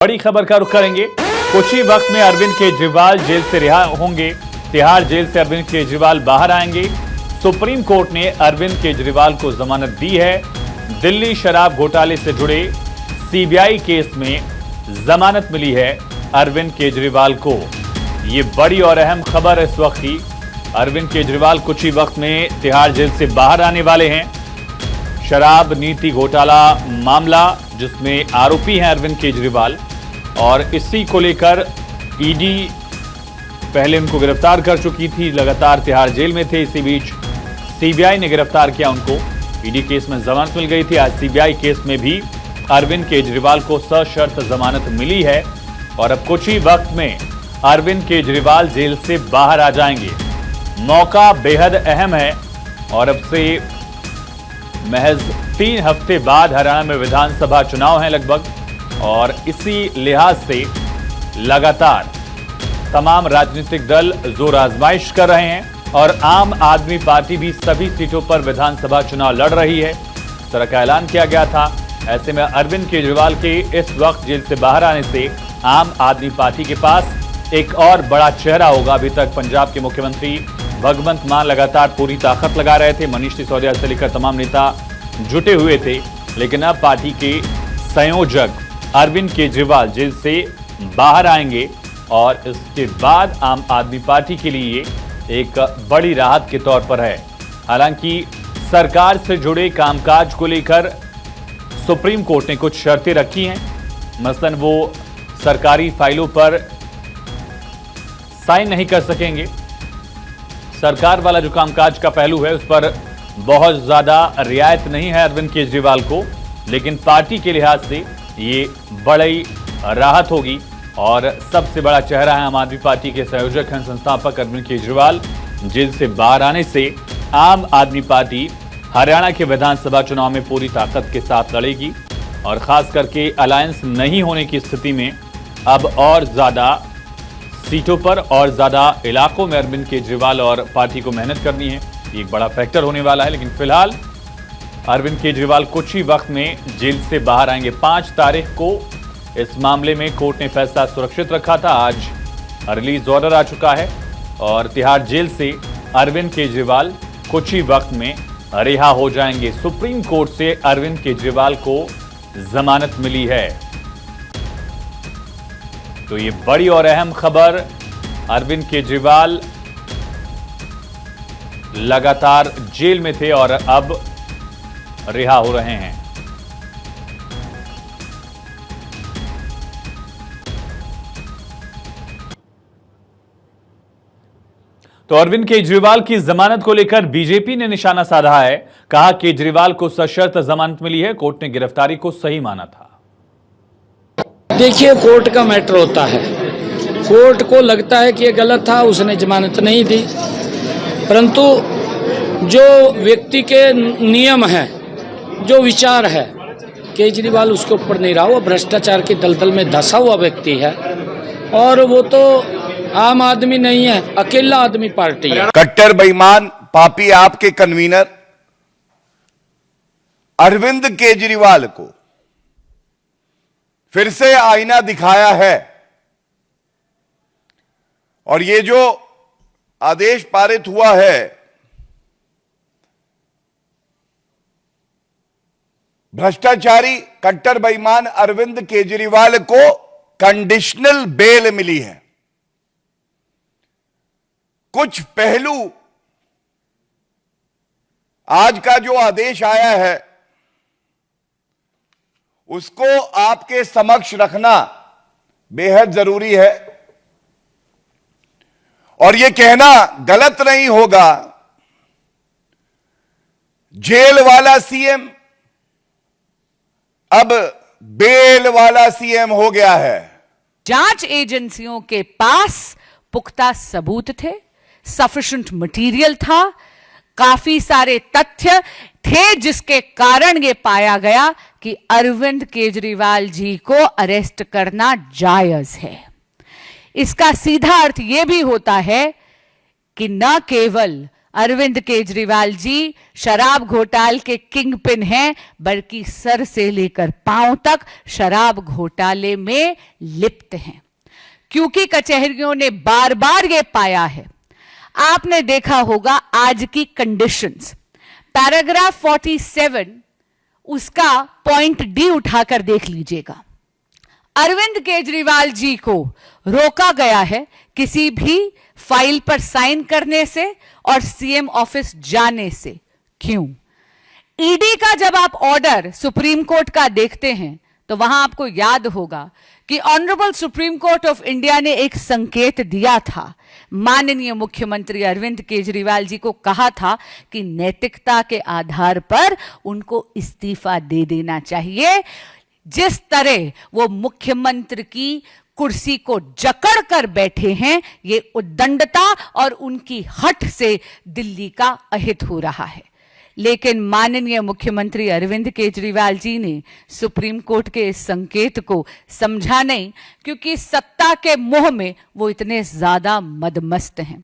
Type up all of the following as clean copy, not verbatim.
बड़ी खबर का रुख करेंगे। कुछ ही वक्त में अरविंद केजरीवाल जेल से रिहा होंगे। तिहाड़ जेल से अरविंद केजरीवाल बाहर आएंगे। सुप्रीम कोर्ट ने अरविंद केजरीवाल को जमानत दी है। दिल्ली शराब घोटाले से जुड़े सीबीआई केस में जमानत मिली है अरविंद केजरीवाल को। ये बड़ी और अहम खबर इस वक्त की। अरविंद केजरीवाल कुछ ही वक्त में तिहाड़ जेल से बाहर आने वाले हैं। शराब नीति घोटाला मामला जिसमें आरोपी हैं अरविंद केजरीवाल, और इसी को लेकर ईडी पहले उनको गिरफ्तार कर चुकी थी। लगातार तिहाड़ जेल में थे। इसी बीच सीबीआई ने गिरफ्तार किया उनको। ईडी केस में जमानत मिल गई थी। आज सीबीआई केस में भी अरविंद केजरीवाल को सशर्त जमानत मिली है और अब कुछ ही वक्त में अरविंद केजरीवाल जेल से बाहर आ जाएंगे। मौका बेहद अहम है और अब से महज 3 हफ्ते बाद हरियाणा में विधानसभा चुनाव है लगभग, और इसी लिहाज से लगातार तमाम राजनीतिक दल जोर आजमाइश कर रहे हैं और आम आदमी पार्टी भी सभी सीटों पर विधानसभा चुनाव लड़ रही है। इस तरह का ऐलान किया गया था। ऐसे में अरविंद केजरीवाल के इस वक्त जेल से बाहर आने से आम आदमी पार्टी के पास एक और बड़ा चेहरा होगा। अभी तक पंजाब के मुख्यमंत्री भगवंत मान लगातार पूरी ताकत लगा रहे थे। मनीष सिसोदिया से लेकर तमाम नेता जुटे हुए थे, लेकिन अब पार्टी के संयोजक अरविंद केजरीवाल जेल से बाहर आएंगे और इसके बाद आम आदमी पार्टी के लिए एक बड़ी राहत के तौर पर है। हालांकि सरकार से जुड़े कामकाज को लेकर सुप्रीम कोर्ट ने कुछ शर्तें रखी हैं। मसलन वो सरकारी फाइलों पर साइन नहीं कर सकेंगे। सरकार वाला जो कामकाज का पहलू है उस पर बहुत ज्यादा रियायत नहीं है अरविंद केजरीवाल को, लेकिन पार्टी के लिहाज से ये बड़ी राहत होगी। और सबसे बड़ा चेहरा है आम आदमी पार्टी के संयोजक हैं संस्थापक अरविंद केजरीवाल। जेल से बाहर आने से आम आदमी पार्टी हरियाणा के विधानसभा चुनाव में पूरी ताकत के साथ लड़ेगी और खास करके अलायंस नहीं होने की स्थिति में अब और ज्यादा सीटों पर और ज्यादा इलाकों में अरविंद केजरीवाल और पार्टी को मेहनत करनी है। ये एक बड़ा फैक्टर होने वाला है। लेकिन फिलहाल अरविंद केजरीवाल कुछ ही वक्त में जेल से बाहर आएंगे। 5 तारीख को इस मामले में कोर्ट ने फैसला सुरक्षित रखा था। आज रिलीज ऑर्डर आ चुका है और तिहाड़ जेल से अरविंद केजरीवाल कुछ ही वक्त में रिहा हो जाएंगे। सुप्रीम कोर्ट से अरविंद केजरीवाल को जमानत मिली है। तो ये बड़ी और अहम खबर। अरविंद केजरीवाल लगातार जेल में थे और अब रिहा हो रहे हैं। तो अरविंद केजरीवाल की जमानत को लेकर बीजेपी ने निशाना साधा है। कहा केजरीवाल को सशर्त जमानत मिली है। कोर्ट ने गिरफ्तारी को सही माना था। देखिए, कोर्ट का मैटर होता है। कोर्ट को लगता है कि ये गलत था, उसने जमानत नहीं दी, परंतु जो व्यक्ति के नियम हैं, जो विचार है, केजरीवाल उसके ऊपर नहीं रहा। वो भ्रष्टाचार के दलदल में धंसा हुआ व्यक्ति है और वो तो आम आदमी नहीं है, अकेला आदमी पार्टी है। कट्टर बेईमान पापी आपके कन्वीनर अरविंद केजरीवाल को फिर से आईना दिखाया है और ये जो आदेश पारित हुआ है, भ्रष्टाचारी कट्टर बेईमान अरविंद केजरीवाल को कंडीशनल बेल मिली है। कुछ पहलू आज का जो आदेश आया है उसको आपके समक्ष रखना बेहद जरूरी है और यह कहना गलत नहीं होगा, जेल वाला सीएम अब बेल वाला सीएम हो गया है। जांच एजेंसियों के पास पुख्ता सबूत थे, सफिशिएंट मटेरियल था, काफी सारे तथ्य थे, जिसके कारण ये पाया गया कि अरविंद केजरीवाल जी को अरेस्ट करना जायज है। इसका सीधा अर्थ यह भी होता है कि न केवल अरविंद केजरीवाल जी शराब घोटाल के किंग पिन हैं, बल्कि सर से लेकर पांव तक शराब घोटाले में लिप्त हैं, क्योंकि कचहरियों ने बार बार ये पाया है। आपने देखा होगा आज की कंडीशंस, पैराग्राफ 47 उसका पॉइंट डी उठाकर देख लीजिएगा। अरविंद केजरीवाल जी को रोका गया है किसी भी फाइल पर साइन करने से और सीएम ऑफिस जाने से। क्यों? ईडी का जब आप ऑर्डर सुप्रीम कोर्ट का देखते हैं तो वहां आपको याद होगा कि honourable supreme court of India ने एक संकेत दिया था, माननीय मुख्यमंत्री अरविंद केजरीवाल जी को कहा था कि नैतिकता के आधार पर उनको इस्तीफा दे देना चाहिए। जिस तरह वो मुख्यमंत्री की कुर्सी को जकड़ कर बैठे हैं, ये उद्दंडता और उनकी हठ से दिल्ली का अहित हो रहा है। लेकिन माननीय मुख्यमंत्री अरविंद केजरीवाल जी ने सुप्रीम कोर्ट के इस संकेत को समझा नहीं, क्योंकि सत्ता के मोह में वो इतने ज्यादा मदमस्त हैं।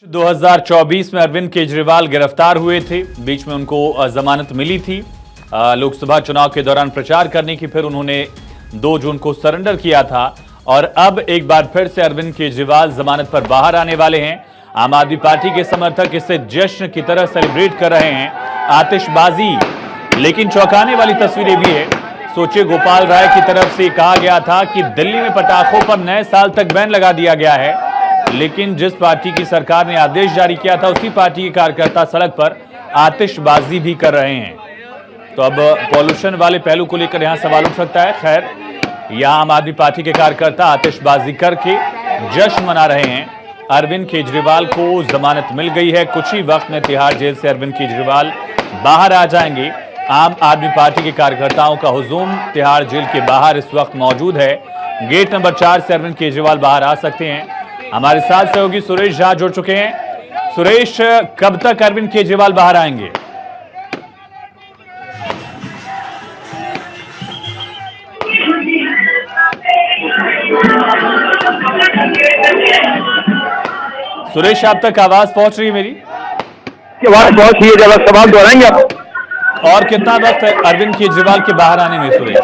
2024 में अरविंद केजरीवाल गिरफ्तार हुए थे, बीच में उनको जमानत मिली थी। लोकसभा चुनाव के दौरान प्रचार करने की फिर उन्होंने 2 जून को सरेंडर किया था और अब एक बार फिर से अरविंद केजरीवाल जमानत पर बाहर आने वाले हैं। आम आदमी पार्टी के समर्थक इसे जश्न की तरह सेलिब्रेट कर रहे हैं, आतिशबाजी। लेकिन चौंकाने वाली तस्वीर भी है। सोचिए, गोपाल राय की तरफ से कहा गया था कि दिल्ली में पटाखों पर नए साल तक बैन लगा दिया गया है, लेकिन जिस पार्टी की सरकार ने आदेश जारी किया था उसी पार्टी के कार्यकर्ता सड़क पर आतिशबाजी भी कर रहे हैं। तो अब पॉल्यूशन वाले पहलू को लेकर यहां सवाल उठ सकता है। खैर, यहां आम आदमी पार्टी के कार्यकर्ता आतिशबाजी करके जश्न मना रहे हैं। अरविंद केजरीवाल को जमानत मिल गई है। कुछ ही वक्त में तिहाड़ जेल से अरविंद केजरीवाल बाहर आ जाएंगे। आम आदमी पार्टी के कार्यकर्ताओं का हुजूम तिहाड़ जेल के बाहर इस वक्त मौजूद है। गेट नंबर 4 से अरविंद केजरीवाल बाहर आ सकते हैं। हमारे साथ सहयोगी सुरेश झा जुड़ चुके हैं। सुरेश, कब तक अरविंद केजरीवाल बाहर आएंगे? सुरेश, आप तक आवाज पहुंच रही है मेरी? आवाज पहुंच रही है, जब सवाल दोहराएंगे आप। और कितना वक्त है अरविंद केजरीवाल के बाहर आने में सुरेश?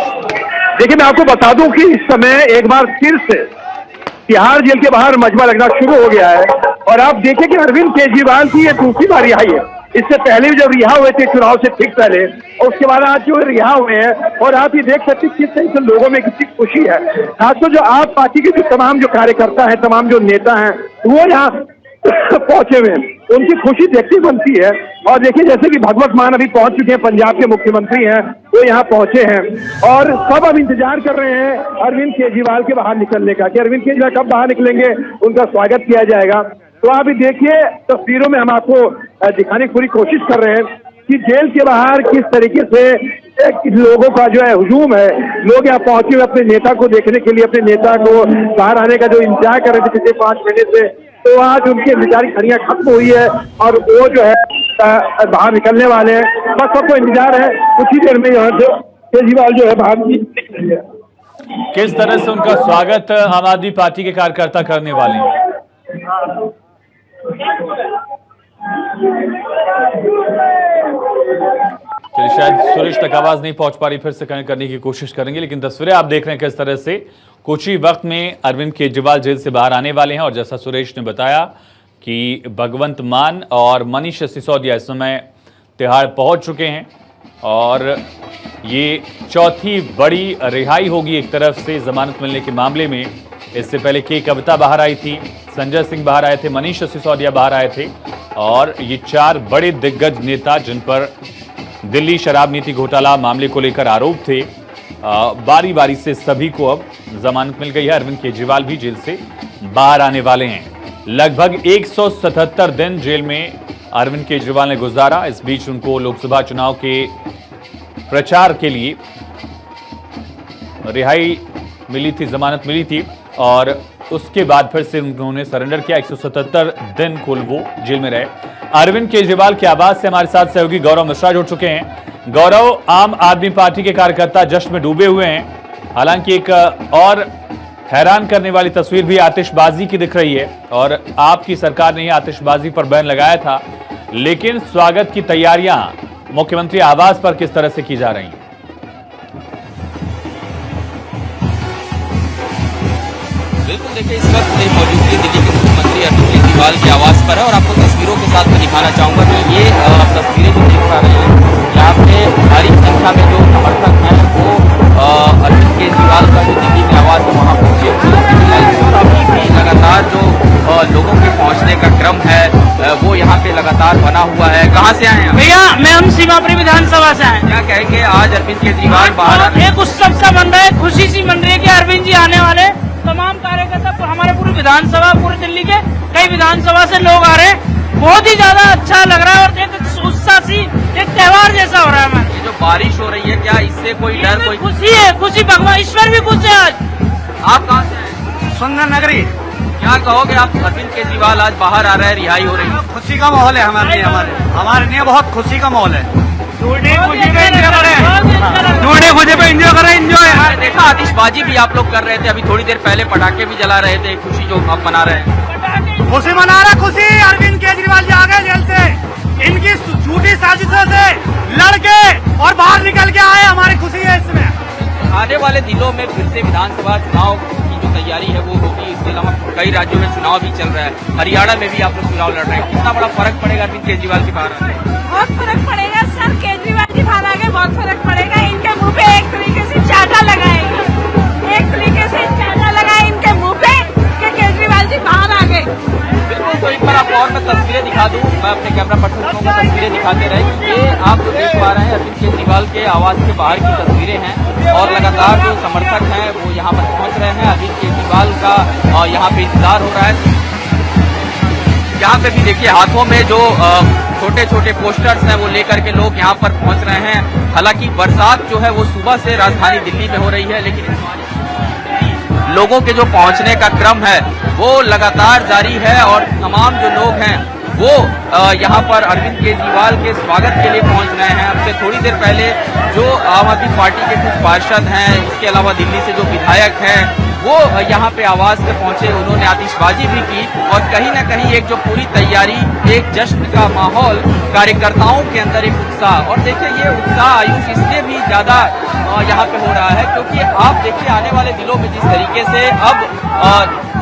देखिए, मैं आपको बता दूं कि इस समय एक बार फिर से तिहाड़ जेल के बाहर मजमा लगना शुरू हो गया है और आप देखिए कि अरविंद केजरीवाल की ये दूसरी बार रिहाई है। इससे पहले भी जब रिहा हुए थे चुनाव से ठीक पहले, और उसके बाद आज जो रिहा हुए हैं, और आप ये देख सकते हैं किस तरह से लोगों में कितनी खुशी है। खासकर जो आप पार्टी के जो तमाम जो कार्यकर्ता हैं, तमाम जो नेता हैं, वो यहाँ पहुंचे हुए हैं, उनकी खुशी देखती बनती है। और देखिए, जैसे कि भगवत मान अभी पहुंच चुके हैं, पंजाब के मुख्यमंत्री हैं, वो यहाँ पहुंचे हैं और सब अब इंतजार कर रहे हैं अरविंद केजरीवाल के बाहर निकलने का, कि अरविंद केजरीवाल कब बाहर निकलेंगे, उनका स्वागत किया जाएगा। तो आप देखिए, तस्वीरों में हम आपको दिखाने की पूरी कोशिश कर रहे हैं कि जेल के बाहर किस तरीके से लोगों का जो है हुजूम है। लोग यहाँ पहुंचे हुए अपने नेता को देखने के लिए, अपने नेता को बाहर आने का जो इंतजार कर रहे थे पिछले 5 महीने से, तो आज उनकी इंतजार खड़ियां खत्म हुई है और वो जो है बाहर निकलने वाले हैं। बस सबको इंतजार है, कुछ ही देर में यहाँ से केजरीवाल जो है बाहर निकलेंगे। किस तरह से उनका स्वागत आम आदमी पार्टी के कार्यकर्ता करने वाले हैं? चलिए, शायद सुरेश तक आवाज नहीं पहुंच पा रही, फिर से कनेक्ट करने की कोशिश करेंगे। लेकिन तस्वीरें आप देख रहे हैं किस तरह से कुछ ही वक्त में अरविंद केजरीवाल जेल से बाहर आने वाले हैं। और जैसा सुरेश ने बताया कि भगवंत मान और मनीष सिसोदिया इस समय तिहाड़ पहुंच चुके हैं और ये चौथी बड़ी रिहाई होगी एक तरफ से जमानत मिलने के मामले में। इससे पहले के कविता बाहर आई थी, संजय सिंह बाहर आए थे, मनीष सिसोदिया बाहर आए थे और ये 4 बड़े दिग्गज नेता जिन पर दिल्ली शराब नीति घोटाला मामले को लेकर आरोप थे, बारी बारी से सभी को अब जमानत मिल गई है। अरविंद केजरीवाल भी जेल से बाहर आने वाले हैं। लगभग 177 दिन जेल में अरविंद केजरीवाल ने गुजारा। इस बीच उनको लोकसभा चुनाव के प्रचार के लिए रिहाई मिली थी, जमानत मिली थी और उसके बाद फिर से उन्होंने सरेंडर किया। 177 दिन कुल वो जेल में रहे। अरविंद केजरीवाल के आवाज से हमारे साथ सहयोगी गौरव मिश्रा जुड़ चुके हैं। गौरव, आम आदमी पार्टी के कार्यकर्ता जश्न में डूबे हुए हैं। हालांकि एक और हैरान करने वाली तस्वीर भी आतिशबाजी की दिख रही है और आपकी सरकार ने ही आतिशबाजी पर बैन लगाया था, लेकिन स्वागत की तैयारियां मुख्यमंत्री आवास पर किस तरह से की जा रही हैं। बिल्कुल, देखिए इस वक्त मेरी मौजूदगी दिल्ली के मुख्यमंत्री अरविंद केजरीवाल के आवास पर है और आपको तस्वीरों के साथ मैं दिखाना चाहूंगा कि ये तस्वीरें जो देख पा रहे हैं यहाँ पे भारी संख्या में जो समर्थक हैं वो अरविंद केजरीवाल का जो दिल्ली में आवास है वहाँ पहुंचे अभी भी लगातार जो लोगों के पहुंचने का क्रम है वो यहाँ पे लगातार बना हुआ है। कहाँ से आए हैं भैया? मैं हम सीमापुरी विधानसभा से आए। क्या कहेंगे, आज अरविंद केजरीवाल बाहर एक उत्सव सा बन रहा है, खुशी सी बन रही है कि अरविंद जी आने वाले। तमाम कार्यकर्ता हमारे पूरी विधानसभा, पूरे दिल्ली के कई विधानसभा से लोग आ रहे हैं। बहुत ही ज्यादा अच्छा लग रहा है और एक उत्साह सी, एक त्योहार जैसा हो रहा है हमारे। ये जो बारिश हो रही है, क्या इससे कोई डर, कोई खुशी है? खुशी, भगवान ईश्वर भी खुश है। आज आप कहाँ से हैं? सुंदर नगरी। क्या कहोगे आप, अरविंद केजरीवाल आज बाहर आ रहे हैं, रिहाई हो रही है? खुशी का माहौल है हमारे लिए बहुत खुशी का माहौल है। ढूंढे खुशी पे एंजॉय कर रहे हैं, एंजॉय। मैंने देखा आतिशबाजी भी आप लोग कर रहे थे, अभी थोड़ी देर पहले पटाखे भी जला रहे थे, खुशी जो आप मना रहे हैं। खुशी मना रहा, खुशी अरविंद केजरीवाल जी आ गए जेल से, इनकी झूठी साजिशों से लड़के और बाहर निकल के आए, हमारी खुशी है इसमें। आने वाले दिनों में फिर से विधानसभा चुनाव की जो तैयारी है वो होगी, इसके अलावा कई राज्यों में चुनाव भी चल रहा है, हरियाणा में भी आप लोग चुनाव लड़ रहे हैं, कितना बड़ा फर्क पड़ेगा अरविंद केजरीवाल के बाहर आने? बहुत फर्क पड़ेगा सर, केजरीवाल जी बाहर आगे बहुत फर्क पड़ेगा। इनके मुंह पे एक तरीके से चाटा लगाएंगे, एक तरीके से चाटा लगाए इनके मुंह पे कि केजरीवाल जी बाहर आ गए। बिल्कुल, तो एक बार आपको और मैं तस्वीरें दिखा दूं, मैं अपने कैमरा पर्सन को तस्वीरें दिखाते रहे कि ये आप जो देख पा रहे हैं अरविंद केजरीवाल के आवास के बाहर की तस्वीरें हैं और लगातार जो समर्थक हैं वो यहाँ पर पहुंच रहे हैं। अरविंद केजरीवाल का यहाँ पे इंतजार हो रहा है। यहाँ पे भी देखिए हाथों में जो छोटे छोटे पोस्टर्स हैं वो लेकर के लोग यहाँ पर पहुंच रहे हैं। हालांकि बरसात जो है वो सुबह से राजधानी दिल्ली में हो रही है, लेकिन लोगों के जो पहुंचने का क्रम है वो लगातार जारी है और तमाम जो लोग हैं वो यहाँ पर अरविंद केजरीवाल के स्वागत के लिए पहुंच रहे हैं। अब से थोड़ी देर पहले जो आम आदमी पार्टी के कुछ पार्षद हैं, इसके अलावा दिल्ली से जो विधायक हैं वो यहाँ पे आवास पे पहुंचे, उन्होंने आतिशबाजी भी की और कहीं ना कहीं एक जो पूरी तैयारी, एक जश्न का माहौल, कार्यकर्ताओं के अंदर एक उत्साह। और देखिए ये उत्साह आयुष इसलिए भी ज्यादा यहाँ पे हो रहा है क्योंकि आप देखिए आने वाले दिनों में जिस तरीके से अब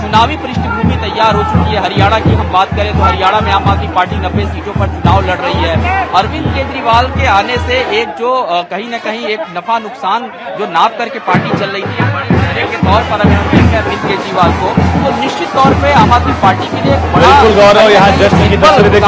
चुनावी पृष्ठभूमि तैयार हो चुकी है। हरियाणा की हम बात करें तो हरियाणा में आम आदमी पार्टी 90 सीटों पर चुनाव लड़ रही है। अरविंद केजरीवाल के आने से एक जो कहीं न कहीं एक नफा नुकसान जो नाप करके पार्टी चल रही थी, बड़े चेहरे के तौर पर अगर हम देखें अरविंद केजरीवाल को तो निश्चित तौर पर आम आदमी पार्टी के लिए बिल्कुल गौरव, यहाँ जश्न की तस्वीर देखें।